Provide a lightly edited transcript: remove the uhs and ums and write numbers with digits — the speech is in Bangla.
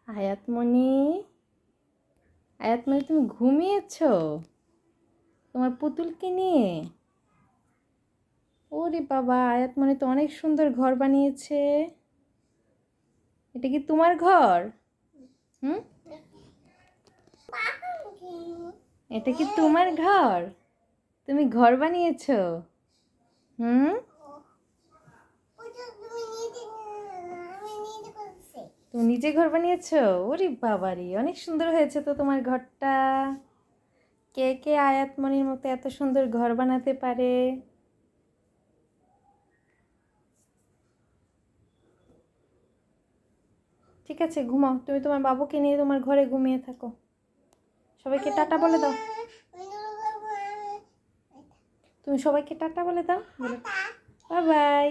আয়াতমণি, আয়াতমণি তুমি ঘুমিয়েছো তোমার পুতুলকে নিয়ে? ওরে বাবা, আয়াতমণি তো অনেক সুন্দর ঘর বানিয়েছে। এটা কি তোমার ঘর? হুম, এটা কি তোমার ঘর? তুমি ঘর বানিয়েছো? হুম, তুমি নিজে ঘর বানিয়েছো? ওরে বাবারি, অনেক সুন্দর হয়েছে তো তোমার ঘরটা। কে কে আয়াতমণির মতো এত সুন্দর ঘর বানাতে পারে? ঠিক আছে, ঘুমাও, তুমি তোমার বাবুকে নিয়ে তোমার ঘরে ঘুমিয়ে থাকো। সবাইকে টাটা বলে দাও। তুমি সবাইকে টাটা বলে দাও। Bye bye.